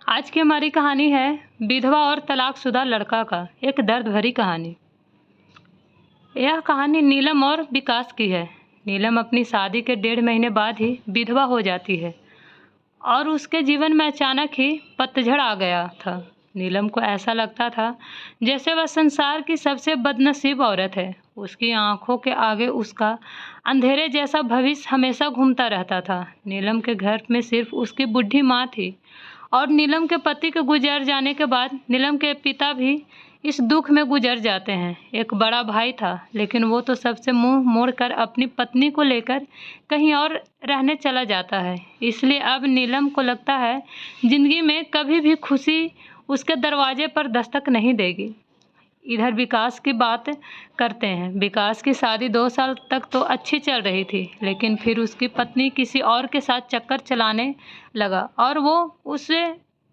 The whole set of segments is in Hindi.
आज की हमारी कहानी है विधवा और तलाकशुदा लड़का का एक दर्द भरी कहानी। यह कहानी नीलम और विकास की है। नीलम अपनी शादी के 1.5 महीने बाद ही विधवा हो जाती है और उसके जीवन में अचानक ही पतझड़ आ गया था। नीलम को ऐसा लगता था जैसे वह संसार की सबसे बदनसीब औरत है। उसकी आंखों के आगे उसका अंधेरे जैसा भविष्य हमेशा घूमता रहता था। नीलम के घर में सिर्फ उसकी बूढ़ी माँ थी और नीलम के पति के गुजर जाने के बाद नीलम के पिता भी इस दुख में गुजर जाते हैं। एक बड़ा भाई था, लेकिन वो तो सबसे मुंह मोड़कर अपनी पत्नी को लेकर कहीं और रहने चला जाता है। इसलिए अब नीलम को लगता है जिंदगी में कभी भी खुशी उसके दरवाजे पर दस्तक नहीं देगी। इधर विकास की बात करते हैं। विकास की शादी 2 साल तक तो अच्छी चल रही थी, लेकिन फिर उसकी पत्नी किसी और के साथ चक्कर चलाने लगा और वो उससे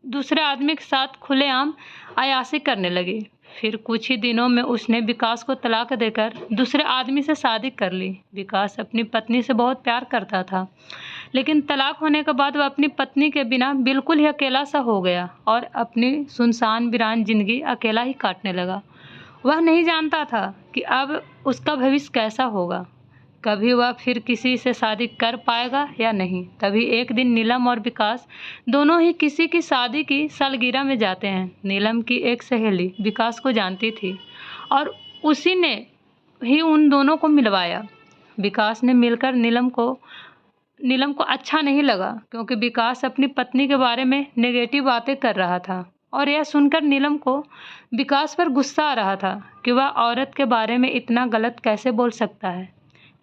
दूसरे आदमी के साथ खुलेआम अय्याशी करने लगी। फिर कुछ ही दिनों में उसने विकास को तलाक देकर दूसरे आदमी से शादी कर ली। विकास अपनी पत्नी से बहुत प्यार करता था, लेकिन तलाक होने के बाद वह अपनी पत्नी के बिना बिल्कुल ही अकेला सा हो गया और अपनी सुनसान वीरान जिंदगी अकेला ही काटने लगा। वह नहीं जानता था कि अब उसका भविष्य कैसा होगा, कभी वह फिर किसी से शादी कर पाएगा या नहीं। तभी एक दिन नीलम और विकास दोनों ही किसी की शादी की सालगिरह में जाते हैं। नीलम की एक सहेली विकास को जानती थी और उसी ने ही उन दोनों को मिलवाया। विकास ने मिलकर नीलम को अच्छा नहीं लगा, क्योंकि विकास अपनी पत्नी के बारे में नेगेटिव बातें कर रहा था और यह सुनकर नीलम को विकास पर गुस्सा आ रहा था कि वह औरत के बारे में इतना गलत कैसे बोल सकता है।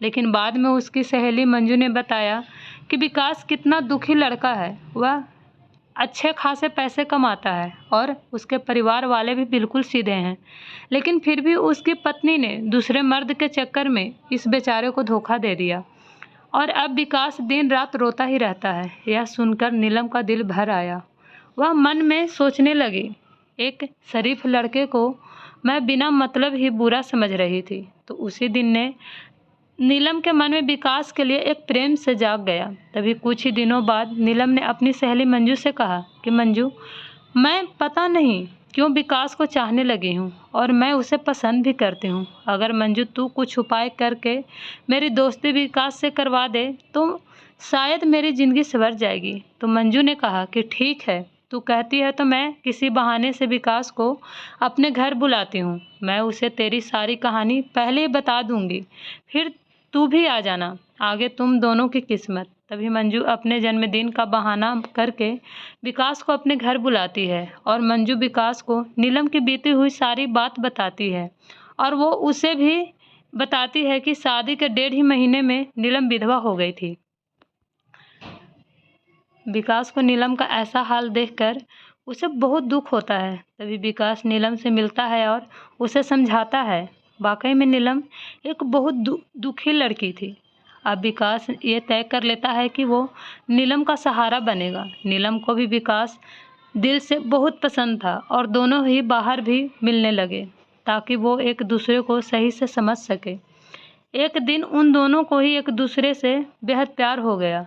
लेकिन बाद में उसकी सहेली मंजू ने बताया कि विकास कितना दुखी लड़का है। वह अच्छे खासे पैसे कमाता है और उसके परिवार वाले भी बिल्कुल सीधे हैं, लेकिन फिर भी उसकी पत्नी ने दूसरे मर्द के चक्कर में इस बेचारे को धोखा दे दिया और अब विकास दिन रात रोता ही रहता है। यह सुनकर नीलम का दिल भर आया। वह मन में सोचने लगी, एक शरीफ लड़के को मैं बिना मतलब ही बुरा समझ रही थी। तो उसी दिन ने नीलम के मन में विकास के लिए एक प्रेम से जाग गया। तभी कुछ ही दिनों बाद नीलम ने अपनी सहेली मंजू से कहा कि मंजू, मैं पता नहीं क्यों विकास को चाहने लगी हूँ और मैं उसे पसंद भी करती हूँ। अगर मंजू तू कुछ उपाय करके मेरी दोस्ती विकास से करवा दे तो शायद मेरी ज़िंदगी संवर जाएगी। तो मंजू ने कहा कि ठीक है, तू कहती है तो मैं किसी बहाने से विकास को अपने घर बुलाती हूँ। मैं उसे तेरी सारी कहानी पहले ही बता दूँगी, फिर तू भी आ जाना, आगे तुम दोनों की किस्मत। तभी मंजू अपने जन्मदिन का बहाना करके विकास को अपने घर बुलाती है और मंजू विकास को नीलम की बीती हुई सारी बात बताती है और वो उसे भी बताती है कि शादी के 1.5 महीने में नीलम विधवा हो गई थी। विकास को नीलम का ऐसा हाल देखकर उसे बहुत दुख होता है। तभी विकास नीलम से मिलता है और उसे समझाता है। वाकई में नीलम एक बहुत दुखी लड़की थी। अब विकास ये तय कर लेता है कि वो नीलम का सहारा बनेगा। नीलम को भी विकास दिल से बहुत पसंद था और दोनों ही बाहर भी मिलने लगे ताकि वो एक दूसरे को सही से समझ सके। एक दिन उन दोनों को ही एक दूसरे से बेहद प्यार हो गया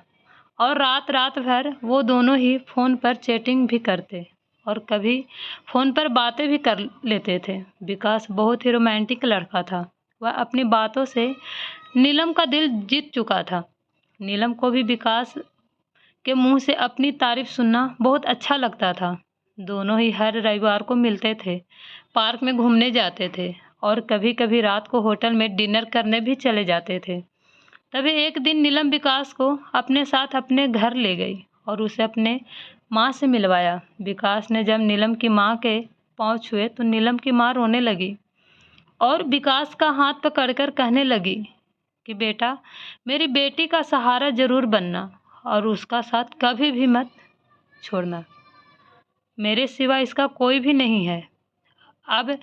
और रात रात भर वो दोनों ही फ़ोन पर चैटिंग भी करते और कभी फ़ोन पर बातें भी कर लेते थे। विकास बहुत ही रोमांटिक लड़का था। वह अपनी बातों से नीलम का दिल जीत चुका था। नीलम को भी विकास के मुंह से अपनी तारीफ सुनना बहुत अच्छा लगता था। दोनों ही हर रविवार को मिलते थे, पार्क में घूमने जाते थे और कभी कभी रात को होटल में डिनर करने भी चले जाते थे। तभी एक दिन नीलम विकास को अपने साथ अपने घर ले गई और उसे अपने माँ से मिलवाया। विकास ने जब नीलम की माँ के पाँव छुए तो नीलम की माँ रोने लगी और विकास का हाथ पकड़कर कहने लगी कि बेटा, मेरी बेटी का सहारा ज़रूर बनना और उसका साथ कभी भी मत छोड़ना। मेरे सिवा इसका कोई भी नहीं है। अब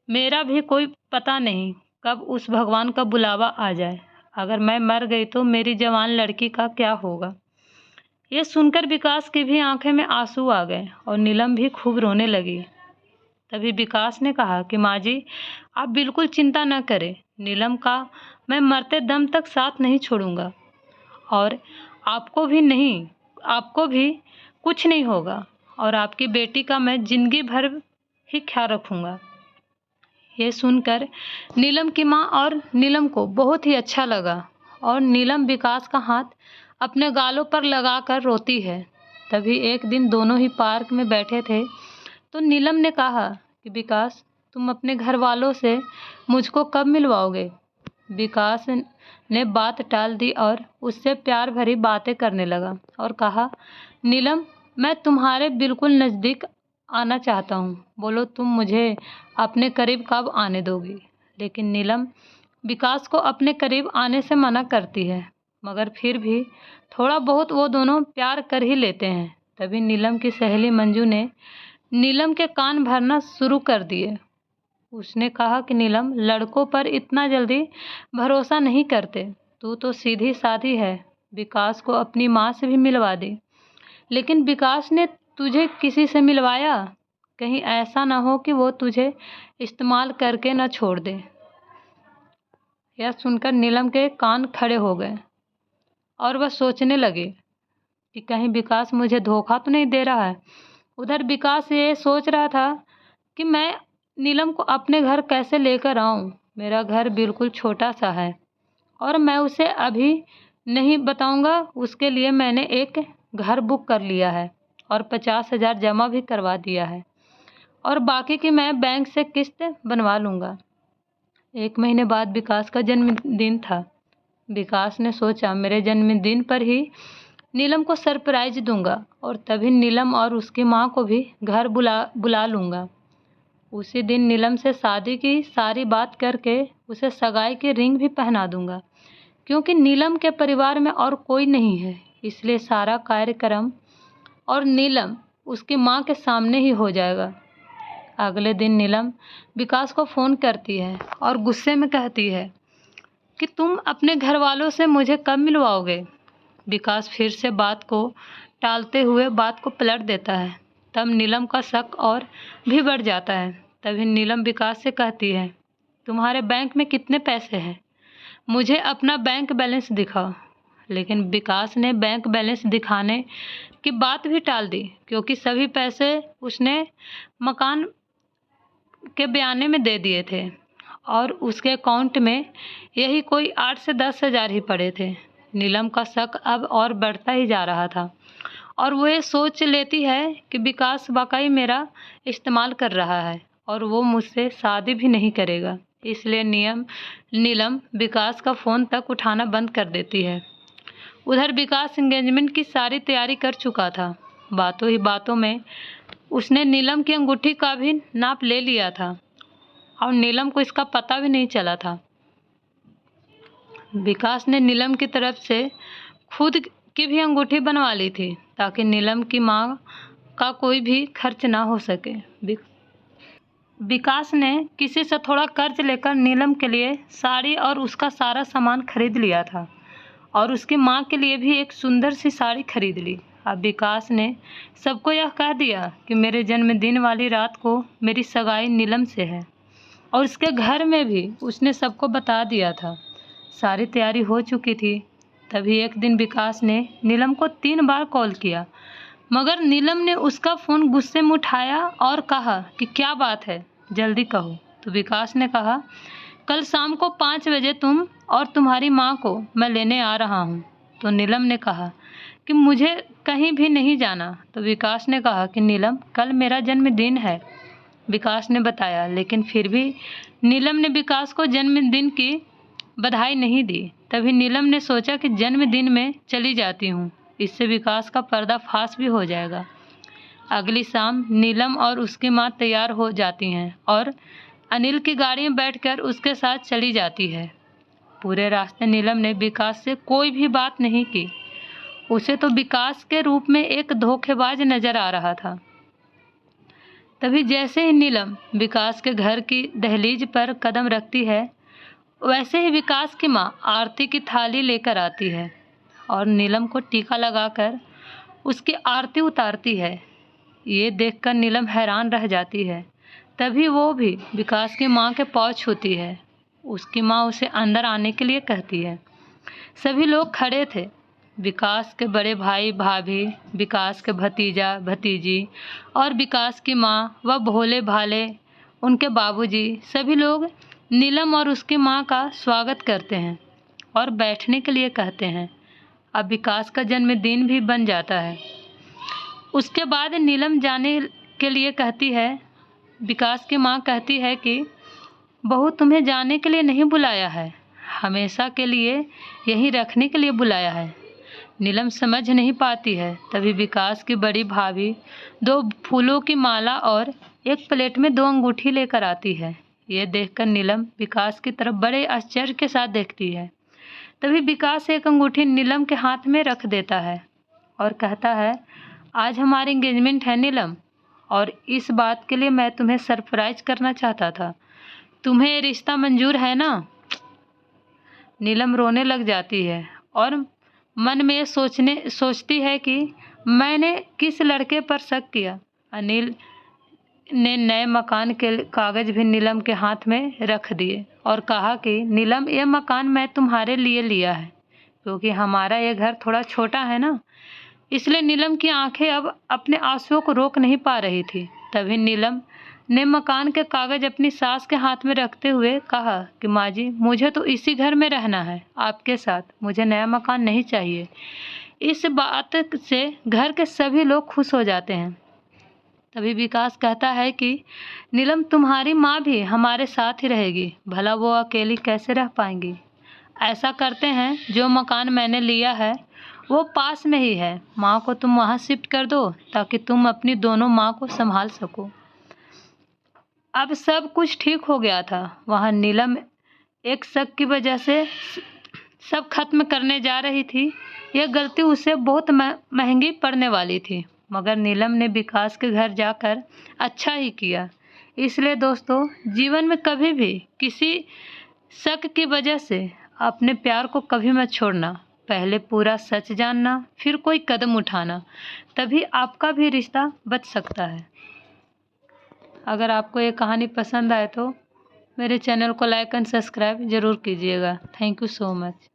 मेरा भी कोई पता नहीं कब उस भगवान का बुलावा आ जाए। अगर मैं मर गई तो मेरी जवान लड़की का क्या होगा। ये सुनकर विकास की भी आंखें में आंसू आ गए और नीलम भी खूब रोने लगी। तभी विकास ने कहा कि माँ जी, आप बिल्कुल चिंता न करें। नीलम का मैं मरते दम तक साथ नहीं छोड़ूंगा और आपको भी कुछ नहीं होगा। और आपकी बेटी का मैं जिंदगी भर ही ख्याल रखूँगा। ये सुनकर नीलम की माँ और नीलम को बहुत ही अच्छा लगा और नीलम विकास का हाथ अपने गालों पर लगाकर रोती है। तभी एक दिन दोनों ही पार्क में बैठे थे तो नीलम ने कहा कि विकास, तुम अपने घर वालों से मुझको कब मिलवाओगे? विकास ने बात टाल दी और उससे प्यार भरी बातें करने लगा और कहा, नीलम, मैं तुम्हारे बिल्कुल नज़दीक आना चाहता हूँ। बोलो, तुम मुझे अपने करीब कब आने दोगी? लेकिन नीलम विकास को अपने करीब आने से मना करती है, मगर फिर भी थोड़ा बहुत वो दोनों प्यार कर ही लेते हैं। तभी नीलम की सहेली मंजू ने नीलम के कान भरना शुरू कर दिए। उसने कहा कि नीलम, लड़कों पर इतना जल्दी भरोसा नहीं करते। तू तो सीधी सादी है, विकास को अपनी माँ से भी मिलवा दी। लेकिन विकास ने तुझे किसी से मिलवाया? कहीं ऐसा ना हो कि वो तुझे इस्तेमाल करके न छोड़ दे। यह सुनकर नीलम के कान खड़े हो गए और वह सोचने लगी कि कहीं विकास मुझे धोखा तो नहीं दे रहा है। उधर विकास ये सोच रहा था कि मैं नीलम को अपने घर कैसे लेकर आऊं। मेरा घर बिल्कुल छोटा सा है और मैं उसे अभी नहीं बताऊंगा। उसके लिए मैंने एक घर बुक कर लिया है और 50,000 जमा भी करवा दिया है और बाकी की मैं बैंक से किस्त बनवा लूँगा। 1 महीने बाद विकास का जन्मदिन था। विकास ने सोचा मेरे जन्मदिन पर ही नीलम को सरप्राइज दूंगा और तभी नीलम और उसकी माँ को भी घर बुला लूँगा। उसी दिन नीलम से शादी की सारी बात करके उसे सगाई की रिंग भी पहना दूंगा, क्योंकि नीलम के परिवार में और कोई नहीं है, इसलिए सारा कार्यक्रम और नीलम उसकी माँ के सामने ही हो जाएगा। अगले दिन नीलम विकास को फ़ोन करती है और गुस्से में कहती है कि तुम अपने घर वालों से मुझे कब मिलवाओगे? विकास फिर से बात को टालते हुए बात को पलट देता है। तब नीलम का शक और भी बढ़ जाता है। तभी नीलम विकास से कहती है, तुम्हारे बैंक में कितने पैसे हैं? मुझे अपना बैंक बैलेंस दिखाओ। लेकिन विकास ने बैंक बैलेंस दिखाने की बात भी टाल दी, क्योंकि सभी पैसे उसने मकान के बयाने में दे दिए थे और उसके अकाउंट में यही कोई 8 से 10 हज़ार ही पड़े थे। नीलम का शक अब और बढ़ता ही जा रहा था और वो ये सोच लेती है कि विकास वाकई मेरा इस्तेमाल कर रहा है और वो मुझसे शादी भी नहीं करेगा। इसलिए नीलम विकास का फ़ोन तक उठाना बंद कर देती है। उधर विकास एंगेजमेंट की सारी तैयारी कर चुका था। बातों ही बातों में उसने नीलम की अंगूठी का भी नाप ले लिया था और नीलम को इसका पता भी नहीं चला था। विकास ने नीलम की तरफ से खुद की भी अंगूठी बनवा ली थी ताकि नीलम की माँ का कोई भी खर्च ना हो सके। विकास ने किसी से थोड़ा कर्ज लेकर नीलम के लिए साड़ी और उसका सारा सामान खरीद लिया था और उसकी माँ के लिए भी एक सुंदर सी साड़ी खरीद ली। अब विकास ने सबको यह कह दिया कि मेरे जन्मदिन वाली रात को मेरी सगाई नीलम से है और उसके घर में भी उसने सबको बता दिया था। सारी तैयारी हो चुकी थी। तभी एक दिन विकास ने नीलम को 3 बार कॉल किया, मगर नीलम ने उसका फ़ोन गुस्से में उठाया और कहा कि क्या बात है, जल्दी कहो। तो विकास ने कहा, कल शाम को 5 बजे तुम और तुम्हारी माँ को मैं लेने आ रहा हूँ। तो नीलम ने कहा कि मुझे कहीं भी नहीं जाना। तो विकास ने कहा कि नीलम, कल मेरा जन्मदिन है। विकास ने बताया, लेकिन फिर भी नीलम ने विकास को जन्मदिन की बधाई नहीं दी। तभी नीलम ने सोचा कि जन्मदिन में चली जाती हूँ, इससे विकास का पर्दाफाश भी हो जाएगा। अगली शाम नीलम और उसकी माँ तैयार हो जाती हैं और अनिल की गाड़ी में बैठकर उसके साथ चली जाती है। पूरे रास्ते नीलम ने विकास से कोई भी बात नहीं की। उसे तो विकास के रूप में एक धोखेबाज नजर आ रहा था। तभी जैसे ही नीलम विकास के घर की दहलीज पर कदम रखती है, वैसे ही विकास की माँ आरती की थाली लेकर आती है और नीलम को टीका लगाकर उसकी आरती उतारती है। ये देखकर नीलम हैरान रह जाती है। तभी वो भी विकास की माँ के पाँव छूती है। उसकी माँ उसे अंदर आने के लिए कहती है। सभी लोग खड़े थे विकास के बड़े भाई भाभी, विकास के भतीजा भतीजी और विकास की माँ व भोले भाले उनके बाबूजी सभी लोग नीलम और उसकी माँ का स्वागत करते हैं और बैठने के लिए कहते हैं। अब विकास का जन्मदिन भी बन जाता है। उसके बाद नीलम जाने के लिए कहती है। विकास की माँ कहती है कि बहू तुम्हें जाने के लिए नहीं बुलाया है, हमेशा के लिए यहीं रखने के लिए बुलाया है। नीलम समझ नहीं पाती है। तभी विकास की बड़ी भाभी 2 फूलों की माला और एक प्लेट में 2 अंगूठी लेकर आती है। ये देखकर नीलम विकास की तरफ बड़े आश्चर्य के साथ देखती है। तभी विकास एक अंगूठी नीलम के हाथ में रख देता है और कहता है, आज हमारी एंगेजमेंट है नीलम, और इस बात के लिए मैं तुम्हें सरप्राइज करना चाहता था। तुम्हें ये रिश्ता मंजूर है ना? नीलम रोने लग जाती है और मन में सोचती है कि मैंने किस लड़के पर शक किया। अनिल ने नए मकान के कागज भी नीलम के हाथ में रख दिए और कहा कि नीलम, ये मकान मैं तुम्हारे लिए लिया है, क्योंकि हमारा ये घर थोड़ा छोटा है ना, इसलिए नीलम की आंखें अब अपने आंसुओं को रोक नहीं पा रही थी। तभी नीलम ने मकान के कागज अपनी सास के हाथ में रखते हुए कहा कि माँ जी, मुझे तो इसी घर में रहना है आपके साथ, मुझे नया मकान नहीं चाहिए। इस बात से घर के सभी लोग खुश हो जाते हैं। तभी विकास कहता है कि नीलम, तुम्हारी माँ भी हमारे साथ ही रहेगी, भला वो अकेली कैसे रह पाएंगी। ऐसा करते हैं, जो मकान मैंने लिया है वो पास में ही है, माँ को तुम वहाँ शिफ्ट कर दो ताकि तुम अपनी दोनों माँ को संभाल सको। अब सब कुछ ठीक हो गया था। वहाँ नीलम एक शक की वजह से सब खत्म करने जा रही थी। यह गलती उसे बहुत महंगी पड़ने वाली थी, मगर नीलम ने विकास के घर जाकर अच्छा ही किया। इसलिए दोस्तों, जीवन में कभी भी किसी शक की वजह से अपने प्यार को कभी मत छोड़ना। पहले पूरा सच जानना, फिर कोई कदम उठाना, तभी आपका भी रिश्ता बच सकता है। अगर आपको ये कहानी पसंद आए तो मेरे चैनल को लाइक एंड सब्सक्राइब ज़रूर कीजिएगा। Thank you so much.